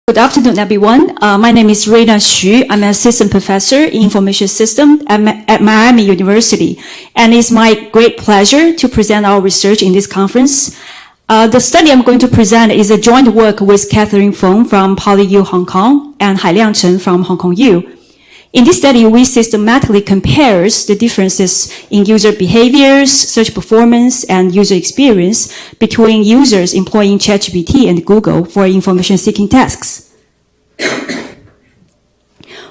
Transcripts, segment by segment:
Good afternoon, everyone. My name is Rayna Xu. I'm an assistant professor in information system at Miami University. And it's my great pleasure to present our research in this conference. The study I'm going to present is a joint work with Catherine Feng from PolyU Hong Kong and Hailiang Chen from Hong Kong U. In this study, we systematically compares the differences in user behaviors, search performance, and user experience between users employing ChatGPT and Google for information-seeking tasks.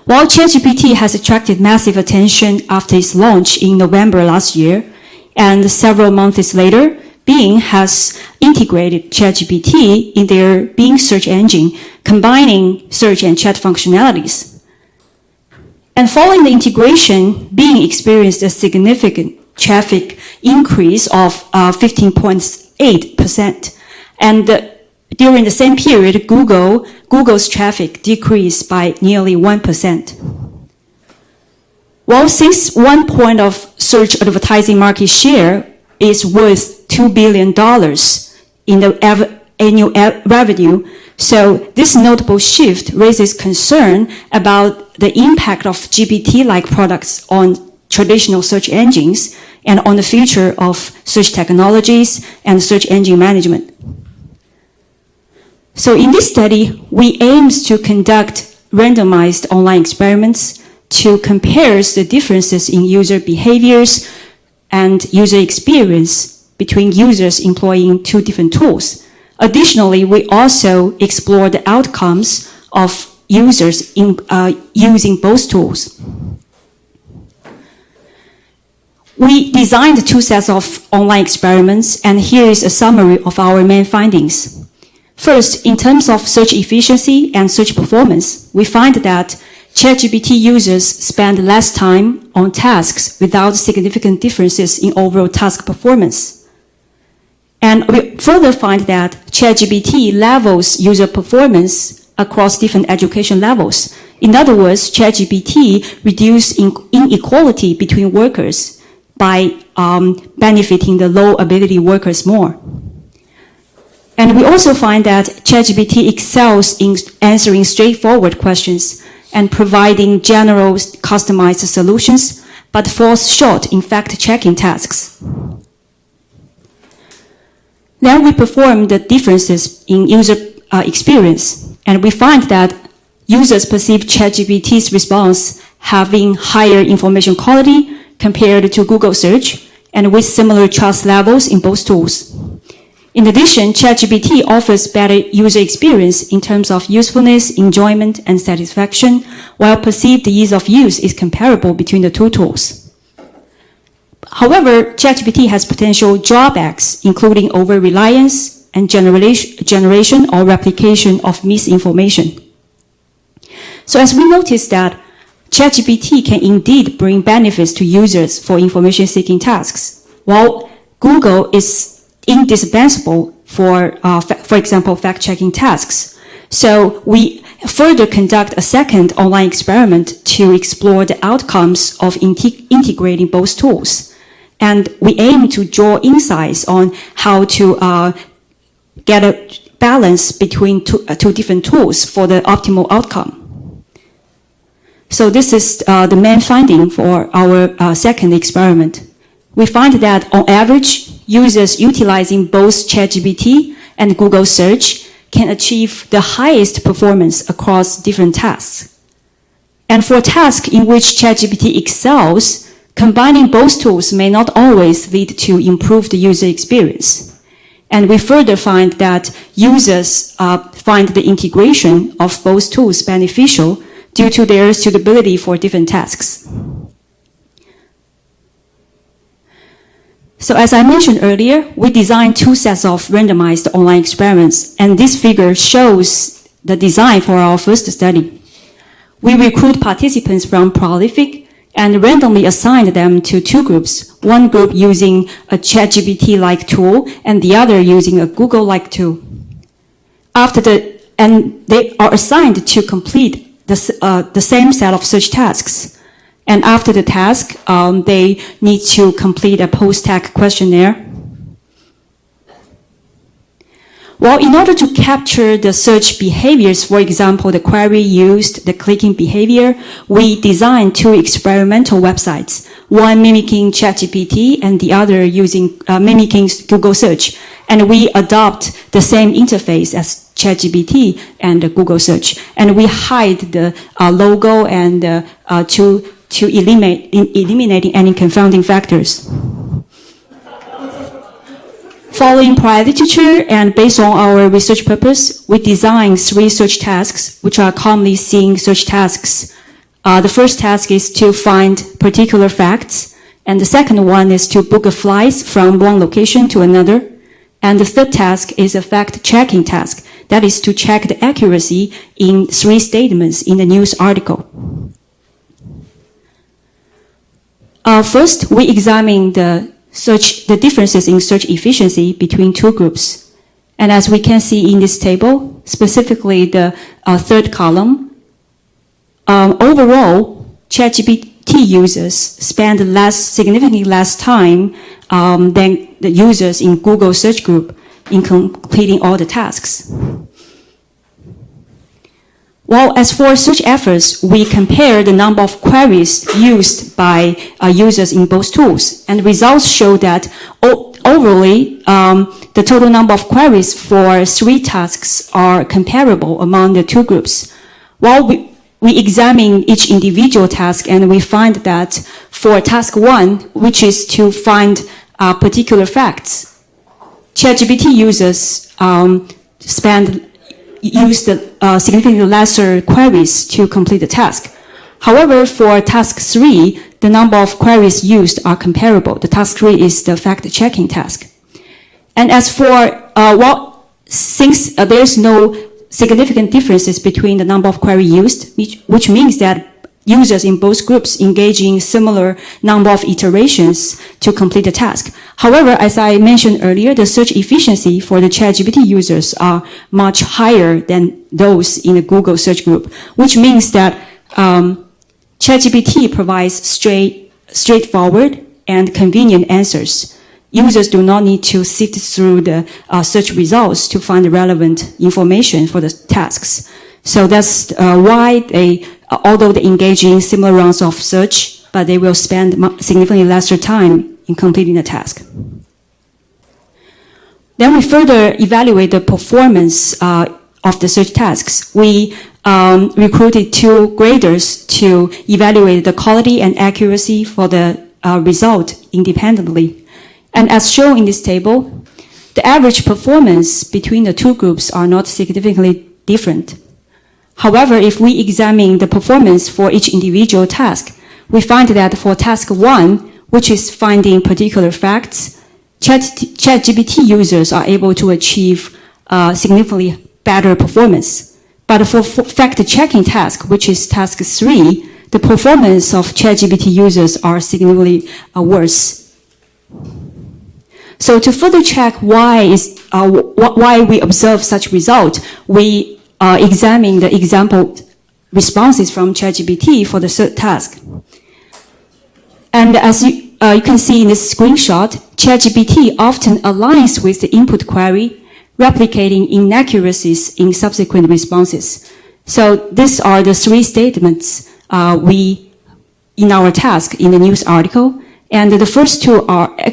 While ChatGPT has attracted massive attention after its launch in November last year, and several months later, Bing has integrated ChatGPT in their Bing search engine, combining search and chat functionalities. And following the integration, Bing experienced a significant traffic increase of 15.8%. And during the same period, Google's traffic decreased by nearly 1%. Well, since 1 point of search advertising market share is worth $2 billion in the annual revenue, so this notable shift raises concern about the impact of GPT-like products on traditional search engines and on the future of search technologies and search engine management. So in this study, we aim to conduct randomized online experiments to compare the differences in user behaviors and user experience between users employing two different tools. Additionally, we also explore the outcomes of users using both tools. We designed two sets of online experiments, and here is a summary of our main findings. First, in terms of search efficiency and search performance, we find that ChatGPT users spend less time on tasks without significant differences in overall task performance. And we further find that ChatGPT levels user performance across different education levels. In other words, ChatGPT reduces inequality between workers by benefiting the low ability workers more. And we also find that ChatGPT excels in answering straightforward questions and providing general customized solutions, but falls short in fact-checking tasks. Then we perform the differences in user experience, and we find that users perceive ChatGPT's response having higher information quality compared to Google search and with similar trust levels in both tools. In addition, ChatGPT offers better user experience in terms of usefulness, enjoyment, and satisfaction, while perceived ease of use is comparable between the two tools. However, ChatGPT has potential drawbacks, including over-reliance and generation or replication of misinformation. So as we notice that ChatGPT can indeed bring benefits to users for information-seeking tasks, while Google is indispensable for example, fact-checking tasks. So we further conduct a second online experiment to explore the outcomes of integrating both tools. And we aim to draw insights on how to get a balance between two different tools for the optimal outcome. So this is the main finding for our second experiment. We find that on average, users utilizing both ChatGPT and Google search can achieve the highest performance across different tasks. And for tasks in which ChatGPT excels, combining both tools may not always lead to improved user experience. And we further find that users find the integration of both tools beneficial due to their suitability for different tasks. So as I mentioned earlier, we designed two sets of randomized online experiments, and this figure shows the design for our first study. We recruit participants from Prolific and randomly assigned them to two groups, one group using a ChatGPT-like tool and the other using a Google-like tool. And they are assigned to complete the same set of search tasks. And after the task, they need to complete a post-tag questionnaire. Well, in order to capture the search behaviors, for example, the query used, the clicking behavior, we designed 2 experimental websites, one mimicking ChatGPT and the other mimicking Google search. And we adopt the same interface as ChatGPT and Google search. And we hide the logo and to eliminating any confounding factors. Following prior literature and based on our research purpose, we designed 3 search tasks, which are commonly seen search tasks. The first task is to find particular facts, and the second one is to book a flight from one location to another. And the third task is a fact-checking task, that is to check the accuracy in 3 statements in the news article. First, we examine the differences in search efficiency between 2 groups. And as we can see in this table, specifically the third column, overall, ChatGPT users spend significantly less time than the users in Google search group in completing all the tasks. Well, as for search efforts, we compare the number of queries used by users in both tools, and results show that overall, the total number of queries for 3 tasks are comparable among the 2 groups. While we examine each individual task, and we find that for task 1, which is to find particular facts, ChatGPT users used significantly lesser queries to complete the task. However, for task 3, the number of queries used are comparable. The task 3 is the fact-checking task. And as for, since there's no significant differences between the number of queries used, which means that users in both groups engage in similar number of iterations to complete the task. However, as I mentioned earlier, the search efficiency for the ChatGPT users are much higher than those in the Google search group, which means that ChatGPT provides straightforward and convenient answers. Users do not need to sift through the search results to find the relevant information for the tasks. So that's why although they engage in similar rounds of search, but they will spend significantly lesser time in completing the task. Then we further evaluate the performance of the search tasks. We recruited 2 graders to evaluate the quality and accuracy for the result independently. And as shown in this table, the average performance between the 2 groups are not significantly different. However, if we examine the performance for each individual task, we find that for task 1, which is finding particular facts, ChatGPT users are able to achieve significantly better performance. But for fact-checking task, which is task 3, the performance of ChatGPT users are significantly worse. So to further check why we observe such result, we examine the example responses from ChatGPT for the third task. And as you can see in this screenshot, ChatGPT often aligns with the input query, replicating inaccuracies in subsequent responses. So these are the 3 statements in our task in the news article. And the first 2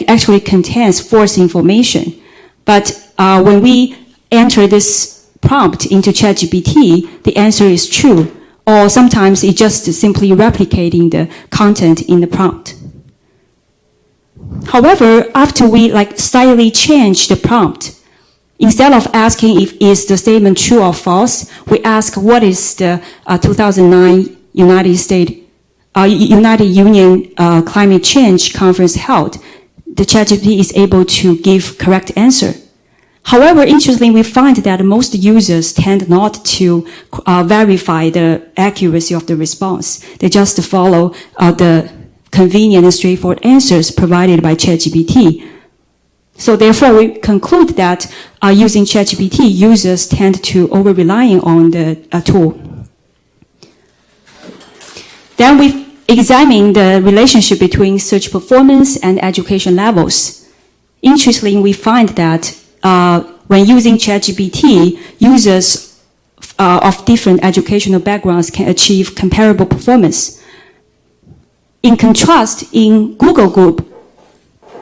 actually contains false information. But when we enter this prompt into ChatGPT, the answer is true. Or sometimes it's just simply replicating the content in the prompt. However, after we slightly change the prompt, instead of asking if is the statement true or false, we ask what is the 2009 United Union Climate Change Conference held. The ChatGPT is able to give correct answer. However, interestingly, we find that most users tend not to verify the accuracy of the response. They just follow the convenient and straightforward answers provided by ChatGPT. So therefore, we conclude that using ChatGPT, users tend to over-relying on the tool. Then we examine the relationship between search performance and education levels. Interestingly, we find that when using ChatGPT, users of different educational backgrounds can achieve comparable performance. In contrast, in Google Group,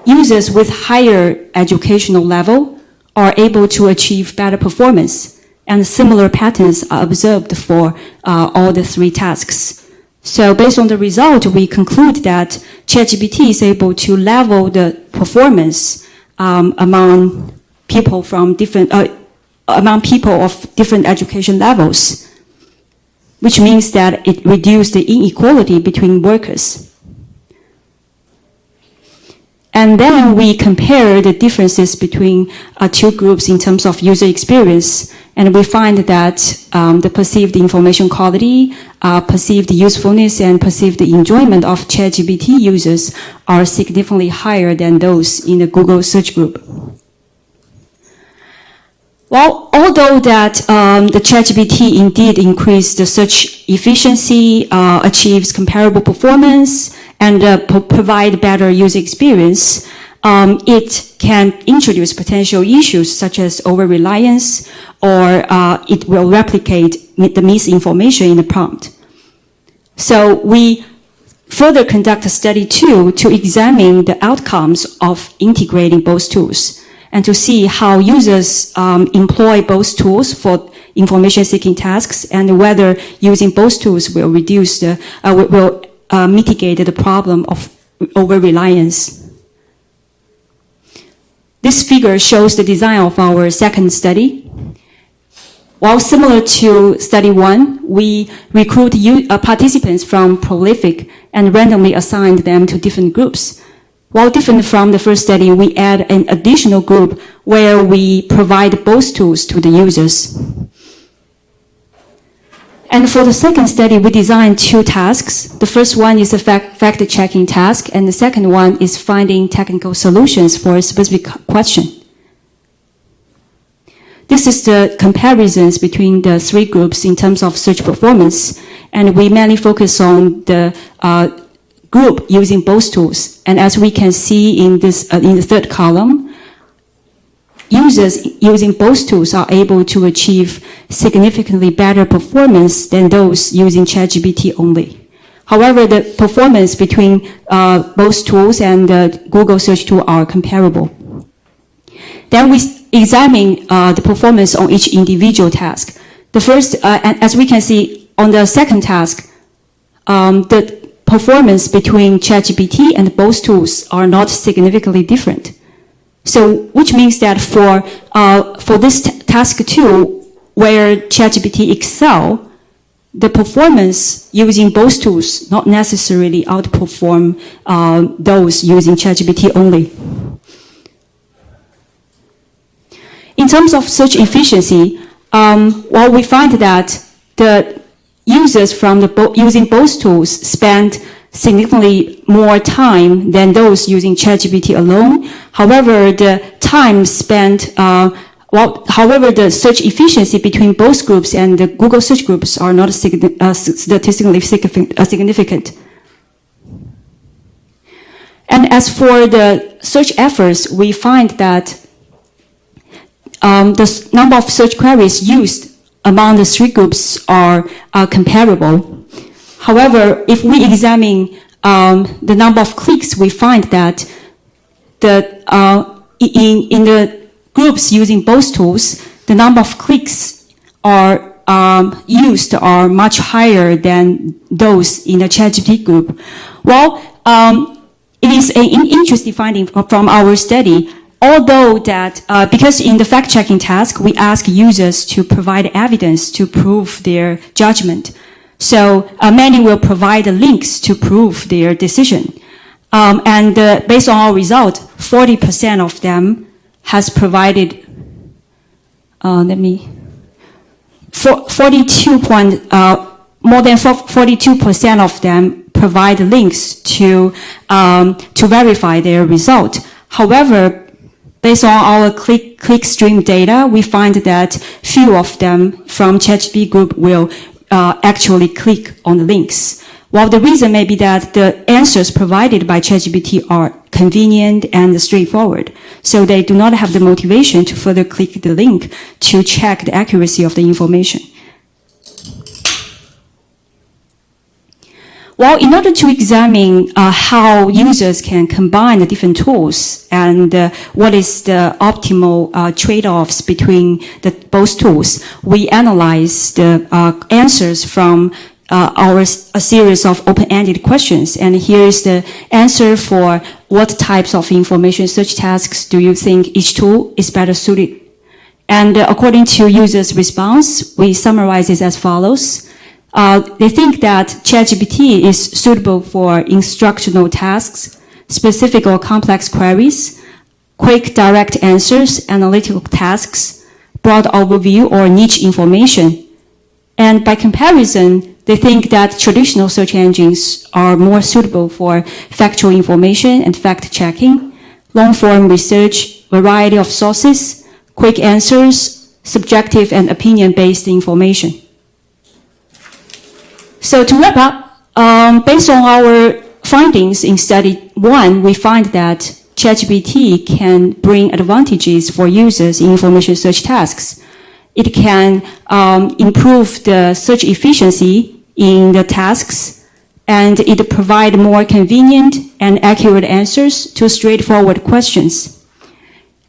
users with higher educational level are able to achieve better performance, and similar patterns are observed for all the three tasks. So based on the result, we conclude that ChatGPT is able to level the performance among people from different of different education levels, which means that it reduces the inequality between workers. And then we compare the differences between two groups in terms of user experience, and we find that the perceived information quality, perceived usefulness, and perceived enjoyment of ChatGPT users are significantly higher than those in the Google search group. Well, although that the ChatGPT indeed increased the search efficiency, achieves comparable performance, and provide better user experience, it can introduce potential issues such as over-reliance, or it will replicate the misinformation in the prompt. So we further conduct a study 2 to examine the outcomes of integrating both tools, and to see how users employ both tools for information-seeking tasks, and whether using both tools will reduce the mitigate the problem of over-reliance. This figure shows the design of our second study. While similar to study 1, we recruit participants from Prolific and randomly assigned them to different groups. While different from the first study, we add an additional group where we provide both tools to the users. And for the second study, we designed 2 tasks. The first one is a fact-checking task, and the second one is finding technical solutions for a specific question. This is the comparisons between the 3 groups in terms of search performance, and we mainly focus on the group using both tools. And as we can see in the third column, users using both tools are able to achieve significantly better performance than those using ChatGPT only. However, the performance between both tools and the Google search tool are comparable. Then we examine the performance on each individual task. The first, and as we can see on the second task, the performance between ChatGPT and both tools are not significantly different. So, which means that for this task 2, where ChatGPT excel, the performance using both tools not necessarily outperform those using ChatGPT only. In terms of search efficiency, while we find that the users from using both tools spend significantly more time than those using ChatGPT alone. However, the time spent, however, the search efficiency between both groups and the Google search groups are not statistically significant. And as for the search efforts, we find that the number of search queries used among the 3 groups are comparable. However, if we examine the number of clicks, we find that in the groups using both tools, the number of clicks are used are much higher than those in the ChatGPT group. Well, it is an interesting finding from our study. Although that, because in the fact-checking task, we ask users to provide evidence to prove their judgment. So many will provide links to prove their decision. And based on our result, 40% of them has provided, more than 42% of them provide links to verify their result. However, based on our clickstream data, we find that few of them from ChatGPT group will actually click on the links. While the reason may be that the answers provided by ChatGPT are convenient and straightforward, so they do not have the motivation to further click the link to check the accuracy of the information. Well, in order to examine how users can combine the different tools and what is the optimal trade-offs between both tools, we analyze the answers from a series of open-ended questions. And here is the answer for what types of information search tasks do you think each tool is better suited. And according to users' response, we summarize it as follows. They think that ChatGPT is suitable for instructional tasks, specific or complex queries, quick direct answers, analytical tasks, broad overview or niche information. And by comparison, they think that traditional search engines are more suitable for factual information and fact-checking, long-form research, variety of sources, quick answers, subjective and opinion-based information. So to wrap up, based on our findings in study 1, we find that ChatGPT can bring advantages for users in information search tasks. It can improve the search efficiency in the tasks, and it provide more convenient and accurate answers to straightforward questions.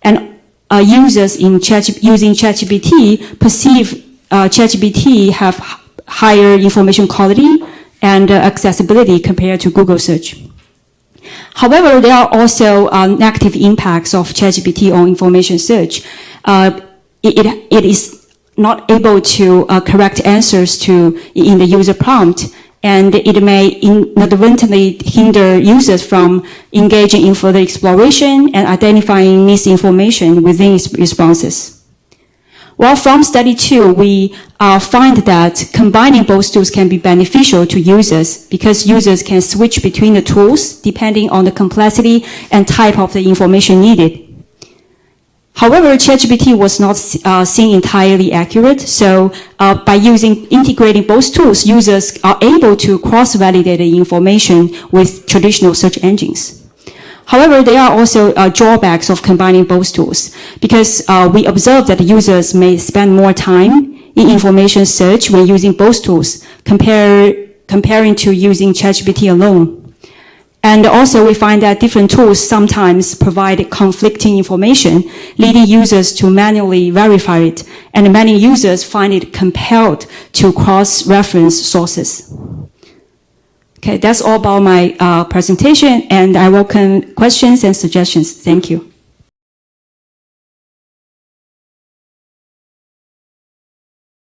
And users using ChatGPT perceive ChatGPT have higher information quality and accessibility compared to Google search. However, there are also negative impacts of ChatGPT on information search. It is not able to correct answers in the user prompt, and it may inadvertently hinder users from engaging in further exploration and identifying misinformation within its responses. Well, from study 2, we find that combining both tools can be beneficial to users because users can switch between the tools depending on the complexity and type of the information needed. However, ChatGPT was not seen entirely accurate, so by integrating both tools, users are able to cross-validate the information with traditional search engines. However, there are also drawbacks of combining both tools because we observe that users may spend more time in information search when using both tools comparing to using ChatGPT alone. And also we find that different tools sometimes provide conflicting information, leading users to manually verify it, and many users find it compelled to cross-reference sources. Okay, that's all about my presentation, and I welcome questions and suggestions. Thank you.